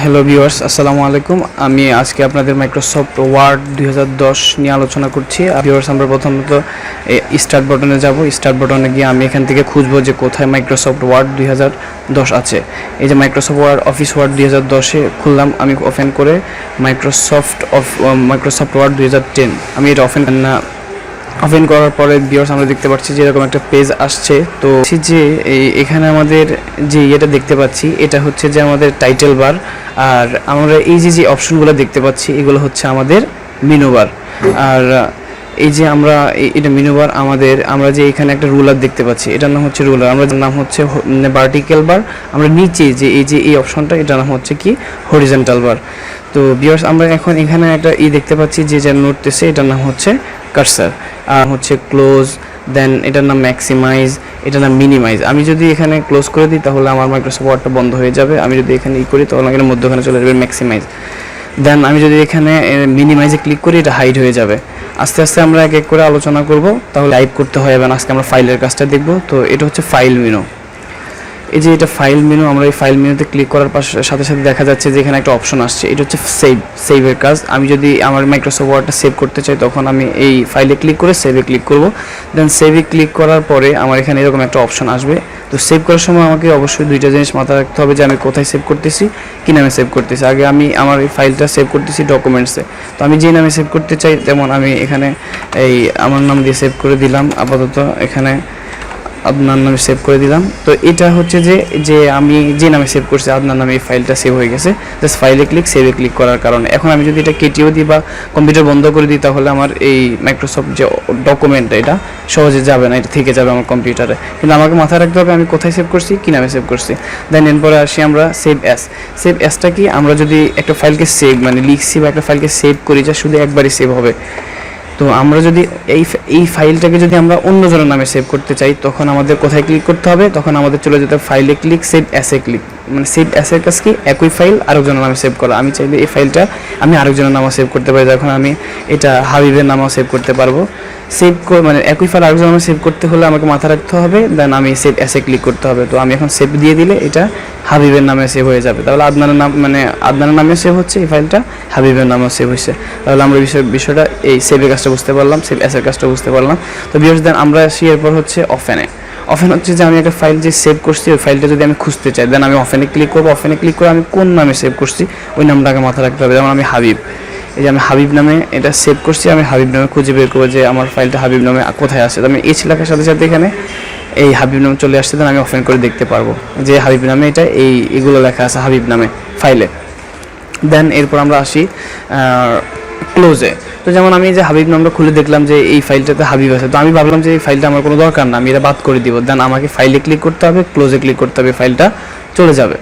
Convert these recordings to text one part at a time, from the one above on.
Hello viewers, আসসালামু আলাইকুম। আমি আজকে আপনাদের মাইক্রোসফট ওয়ার্ড 2010 নিয়ে আলোচনা করছি। ভিউয়ার্স, আমরা প্রথমত স্টার্ট বাটনে যাব। স্টার্ট বাটনে গিয়ে আমি এখান থেকে খুঁজবো যে কোথায় মাইক্রোসফট ওয়ার্ড 2010 আছে। এই যে মাইক্রোসফট ওয়ার্ড অফিস ওয়ার্ড 2010-এ খুললাম। আমি ওপেন করে মাইক্রোসফট ওয়ার্ড 2010 আমি এটা ওপেন করার পরে ভিউয়ার্স আমরা দেখতে পাচ্ছি যে এরকম একটা পেজ আসছে। তো যে এখানে আমাদের যে এটা দেখতে পাচ্ছি এটা হচ্ছে যে আমাদের টাইটেল বার, আর আমরা এই যে অপশনগুলো দেখতে পাচ্ছি এগুলো হচ্ছে আমাদের মেনু বার। আর এই যে এটা মেনু বার, আমরা যে এখানে একটা রুলার দেখতে পাচ্ছি এটার নাম হচ্ছে রুলার, আমরা নাম হচ্ছে ভার্টিক্যাল বার। আমরা নিচে যে এই অপশনটা এটার নাম হচ্ছে কি হরিজন্টাল বার। তো ভিউয়ার্স, আমরা এখন এখানে একটা দেখতে পাচ্ছি যে নড়তেছে, এটার নাম হচ্ছে কার্সার, আর হচ্ছে ক্লোজ, দেন এটার নাম ম্যাক্সিমাইজ, এটার নাম মিনিমাইজ। আমি যদি এখানে ক্লোজ করে দিই তাহলে আমার মাইক্রোসফট ওয়ার্ডটা বন্ধ হয়ে যাবে। আমি যদি এখানে করি তাহলে এখানে মধ্যখানে চলে যাবে ম্যাক্সিমাইজ। দেন আমি যদি এখানে মিনিমাইজে ক্লিক করি এটা হাইড হয়ে যাবে। আস্তে আস্তে আমরা এক এক করে আলোচনা করব, তাহলে টাইপ করতে হয়। এবং আজকে আমরা ফাইলের কাজটা দেখব। তো এটা হচ্ছে ফাইল মেনু। এই যে এটা ফাইল মেনু, আমরা এই ফাইল মেনুতে ক্লিক করার সাথে সাথে দেখা যাচ্ছে যে এখানে একটা অপশন আসছে, এটা হচ্ছে সেভের কাজ। আমি যদি আমার মাইক্রোসফট ওয়ার্ডটা সেভ করতে চাই তখন আমি এই ফাইলে ক্লিক করে সেভে ক্লিক করব। দেন সেভে ক্লিক করার পরে আমার এখানে এরকম একটা অপশন আসবে। তো সেভ করার সময় আমাকে অবশ্যই দুইটা জিনিস মাথায় রাখতে হবে যে আমি কোথায় সেভ করতেছি, কী নামে সেভ করতেছি। আগে আমি আমার এই ফাইলটা সেভ করতেছি ডকুমেন্টসে। তো আমি যে নামে সেভ করতে চাই, যেমন আমি এখানে আমার নাম দিয়ে সেভ করে দিলাম, আপাতত এখানে আপনার নামে সেভ করে দিলাম। তো এটা হচ্ছে যে আমি যে নামে সেভ করছি আপনার নামে এই ফাইলটা সেভ হয়ে গেছে। জাস্ট ফাইলে সেভে ক্লিক করার কারণে। এখন আমি যদি এটা কেটেও দিই বা কম্পিউটার বন্ধ করে দিই তাহলে আমার এই মাইক্রোসফট যে ডকুমেন্টটা এটা সহজে যাবে না, এটা থেকে যাবে আমার কম্পিউটারে। কিন্তু আমাকে মাথায় রাখতে হবে আমি কোথায় সেভ করছি, কী নামে সেভ করছি। দেন এরপরে আসি আমরা সেভ অ্যাসটা কি, আমরা যদি একটা ফাইলকে লিখছি বা একটা ফাইলকে সেভ করি যা শুধু একবারই সেভ হবে। তো আমরা যদি এই ফাইলটাকে যদি আমরা অন্যজনের নামে সেভ করতে চাই তখন আমাদের কোথায় ক্লিক করতে হবে, তখন আমাদের চলে যেতে ফাইলে click, save as click. Save অ্যাসের কাজ কি, একই ফাইল আরেকজনের নামে সেভ করা। আমি চাইলে এই ফাইলটা আমি আরেকজনের নামে সেভ করতে পারি। যখন আমি এটা হাবিবের নামেও সেভ করতে পারবো। একই ফাইল আরেকজনের নামে সেভ করতে হলে আমাকে মাথা রাখতে হবে, দেন আমি সেভ অ্যাসে ক্লিক করতে হবে। তো আমি এখন সেভ দিয়ে দিলে এটা হাবিবের নামে সেভ হয়ে যাবে। তাহলে আদনানের নামে সেভ হচ্ছে, এই ফাইলটা হাবিবের নামেও সেভ হয়েছে। তাহলে আমরা বিষয়টা এই সেভের কাজটা বুঝতে পারলাম, সেভ অ্যাসের কাজটা বুঝতে পারলাম। তো ভিউয়ার্স, দেন আমরা আসি এরপর হচ্ছে ওপেন হচ্ছে যে আমি একটা ফাইল যে সেভ করছি ওই ফাইলটা যদি আমি খুঁজতে চাই, দেন আমি ওপেনে ক্লিক করবো। ওপেনে ক্লিক করে আমি কোন নামে সেভ করছি ওই নামটাকে মাথায় রাখতে হবে। যেমন আমি হাবিব, এই যে আমি হাবিব নামে এটা সেভ করছি, আমি হাবিব নামে খুঁজে বের করবো যে আমার ফাইলটা হাবিব নামে কোথায় আছে। আমি এইচ লেখার সাথে সাথে এখানে এই হাবিব নামে চলে আসছে, দেন আমি ওপেন করে দেখতে পারবো যে হাবিব নামে এটা এইগুলো লেখা আছে হাবিব নামে ফাইলে। দেন এরপর আমরা আসি ক্লোজে। তো যেমন আমি যে হাবিব নামটা খুলে দেখলাম যে এই ফাইলটাতে হাবিব আছে, তো আমি ভাবলাম যে এই ফাইলটা আমার কোনো দরকার না, আমি এটা বাদ করে দিব। দেন আমাকে ফাইলে ক্লিক করতে হবে, ক্লোজে ক্লিক করতে হবে, ফাইলটা চলে যাবে।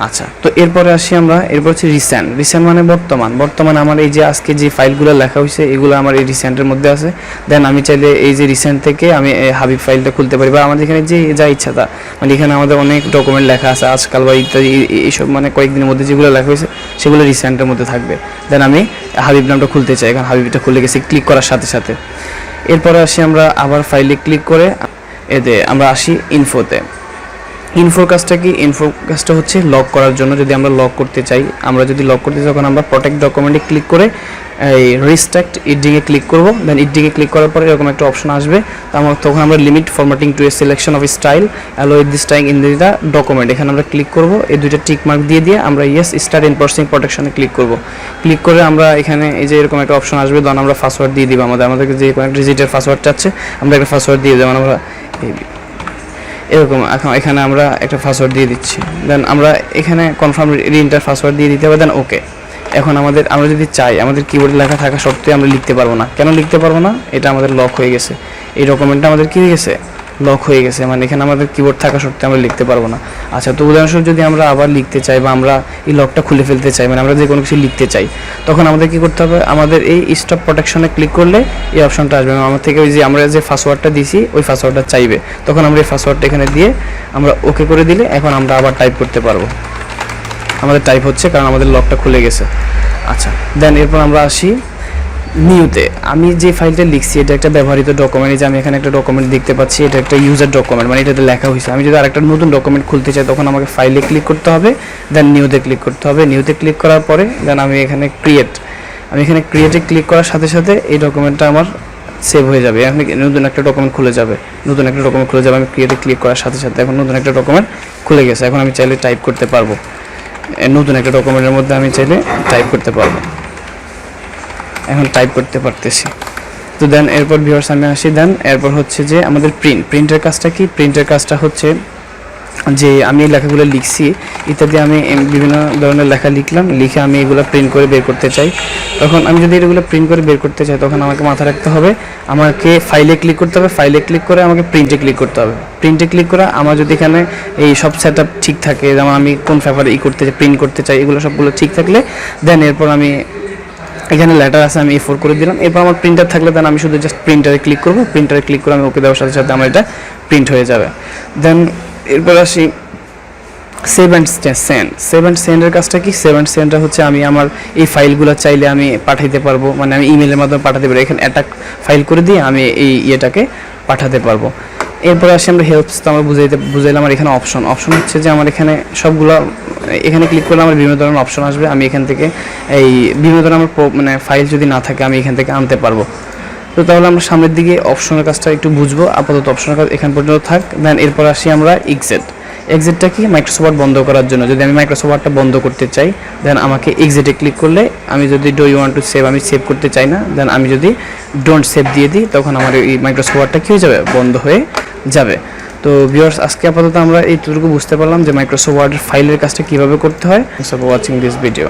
আচ্ছা, তো এরপরে আসি এরপর হচ্ছে রিসেন্ট মানে বর্তমান আমার এই যে আজকে যে ফাইলগুলো লেখা হয়েছে এগুলো আমার এই রিসেন্টের মধ্যে আছে। দেন আমি চাইলে এই যে রিসেন্ট থেকে আমি হাবিব ফাইলটা খুলতে পারি, বা আমাদের এখানে যে যা ইচ্ছা তা, এখানে আমাদের অনেক ডকুমেন্ট লেখা আছে আজকাল বা ইত্যাদি, এইসব কয়েকদিনের মধ্যে যেগুলো লেখা হয়েছে সেগুলো রিসেন্টের মধ্যে থাকবে। দেন আমি হাবিব নামটা খুলতে চাই, এখন হাবিবটা খুলে গেছি ক্লিক করার সাথে সাথে। এরপরে আসি আমরা আবার ফাইলে ক্লিক করে আমরা আসি ইনফোর কাজটা কি, ইনফোর কাজটা হচ্ছে লক করার জন্য। যদি আমরা লক করতে চাই তখন আমরা প্রোটেক্ট ডকুমেন্টে ক্লিক করে এই রিস্ট্রিক্ট এডিটিংয়ে ক্লিক করব। দেন এডিটিংয়ে ক্লিক করার পরে এরকম একটা অপশন আসবে। তখন আমরা limit formatting to a selection of style allow with this style in the document, এখানে আমরা ক্লিক করব। এই দুইটা টিক মার্ক দিয়ে আমরা ইয়েস স্টার্ট এনফোর্সিং প্রোটেকশনে ক্লিক করব। ক্লিক করে আমরা এখানে এই যে এরকম একটা অপশন আসবে, তখন আমরা পাসওয়ার্ড দিয়ে দিব। আমাদেরকে যে কোনো একটা ডিজিটের পাসওয়ার্ড চাচ্ছে আমরা একটা পাসওয়ার্ড দিয়ে, যেমন আমরা এরকম এখানে আমরা একটা পাসওয়ার্ড দিয়ে দিচ্ছি। দেন আমরা এখানে কনফার্ম রিএন্টার পাসওয়ার্ড দিয়ে দিতে হবে। দেন ওকে। এখন আমরা যদি চাই আমাদের কিবোর্ডে লেখা থাকা সত্ত্বেও আমরা লিখতে পারবো না। কেন লিখতে পারবো না? এটা আমাদের লক হয়ে গেছে, এই ডকুমেন্টটা আমাদের কী হয়ে গেছে, লক হয়ে গেছে। এখানে আমাদের কিবোর্ড থাকা সত্ত্বেও আমরা লিখতে পারবো না। আচ্ছা, তো উদাহরণস্বরূপ যদি আমরা আবার লিখতে চাই বা আমরা এই লকটা খুলে ফেলতে চাই, আমরা যে কোনো কিছু লিখতে চাই, তখন আমাদের কী করতে হবে, আমাদের এই স্টপ প্রোটেকশনে ক্লিক করলে এই অপশনটা আসবে। আমার থেকে আমরা যে পাসওয়ার্ডটা দিছি ওই পাসওয়ার্ডটা চাইবে, তখন আমরা এই পাসওয়ার্ডটা এখানে দিয়ে আমরা ওকে করে দিলে এখন আমরা আবার টাইপ করতে পারবো। আমাদের টাইপ হচ্ছে কারণ আমাদের লকটা খুলে গেছে। আচ্ছা, দেন এরপর আমরা আসি নিউতে আমি যে ফাইলটা লিখছি এটা একটা ব্যবহৃত ডকুমেন্ট, যে আমি এখানে একটা ডকুমেন্ট দেখতে পাচ্ছি, এটা একটা ইউজার ডকুমেন্ট, মানে এটাতে লেখা হয়েছে। আমি যদি আরেকটা নতুন ডকুমেন্ট খুলতে চাই তখন আমাকে ফাইলে ক্লিক করতে হবে, দেন নিউতে ক্লিক করতে হবে। নিউতে ক্লিক করার পরে দেন আমি এখানে ক্রিয়েটে ক্লিক করার সাথে সাথে এই ডকুমেন্টটা আমার সেভ হয়ে যাবে। এখন নতুন একটা ডকুমেন্ট খুলে যাবে, আমি ক্রিয়েটে ক্লিক করার সাথে সাথে এখন নতুন একটা ডকুমেন্ট খুলে গেছে। এখন আমি চাইলে টাইপ করতে পারবো, নতুন একটা ডকুমেন্টের মধ্যে আমি চাইলে টাইপ করতে পারবো। এখন টাইপ করতে পারতেছি। তো দেন এরপর ভিউয়ার্স আমি আসি, দেন এরপর হচ্ছে যে আমাদের প্রিন্টের কাজটা কি? প্রিন্টের কাজটা হচ্ছে যে আমি এই লেখাগুলো লিখছি ইত্যাদি, আমি বিভিন্ন ধরনের লেখা লিখে আমি এগুলো প্রিন্ট করে বের করতে চাই। তখন আমি যদি এগুলো প্রিন্ট করে বের করতে চাই তখন আমাকে মাথায় রাখতে হবে আমাকে ফাইলে ক্লিক করতে হবে, ফাইলে ক্লিক করে আমাকে প্রিন্টে ক্লিক করতে হবে। প্রিন্টে ক্লিক করে আমার যদি এখানে এই সব সেট আপ ঠিক থাকে, যেমন আমি কোন পেপারে প্রিন্ট করতে চাই, এগুলো সবগুলো ঠিক থাকলে দেন এরপর আমি এখানে লেটার আছে আমি A4 করে দিলাম। এরপর আমার প্রিন্টার থাকলে দেন আমি শুধু জাস্ট প্রিন্টারে ক্লিক করবো, প্রিন্টারে ক্লিক করে আমি ওকে দেওয়ার সাথে সাথে আমার এটা প্রিন্ট হয়ে যাবে। দেন এরপর আসি সেভ অ্যান্ড সেন্ডের কাজটা কি? সেভ অ্যান্ড সেন্ডটা হচ্ছে আমি আমার এই ফাইলগুলো চাইলে আমি পাঠাইতে পারবো, মানে আমি ইমেলের মাধ্যমে পাঠাতে পারবো। এখানে অ্যাটাক ফাইল করে দিয়ে আমি এই ইয়েটাকে পাঠাতে পারবো। এরপর আসি আমরা হেল্পস, তো আমরা বুঝাইলাম। আর এখানে অপশন হচ্ছে যে আমার এখানে সবগুলো, এখানে ক্লিক করলে আমার বিভিন্ন ধরনের অপশন আসবে। আমি এখান থেকে এই বিভিন্ন ধরনের আমার মানে ফাইল যদি না থাকে আমি এখান থেকে আনতে পারবো। তো তাহলে আমরা সামনের দিকে অপশনের কাজটা একটু বুঝবো। আপাতত অপশনের কাজ এখান পর্যন্ত থাক। দেন এরপর আসি আমরা এক্সিটটা কি? মাইক্রোসফট বন্ধ করার জন্য। যদি আমি মাইক্রোসফটটা বন্ধ করতে চাই দেন আমাকে এক্সিটে ক্লিক করলে, আমি যদি do you want to save, আমি সেভ করতে চাই না, দেন আমি যদি ডোন্ট সেভ দিয়ে দিই তখন আমার এই মাইক্রোসফটটা কী হয়ে যাবে? বন্ধ হয়ে যাবে। তো ভিউয়ার্স আজকে আপাতত আমরা এইটুকু বুঝতে পারলাম যে মাইক্রোসফট ওয়ার্ডের ফাইলের কাজটা কীভাবে করতে হয়। Thanks for watching this video.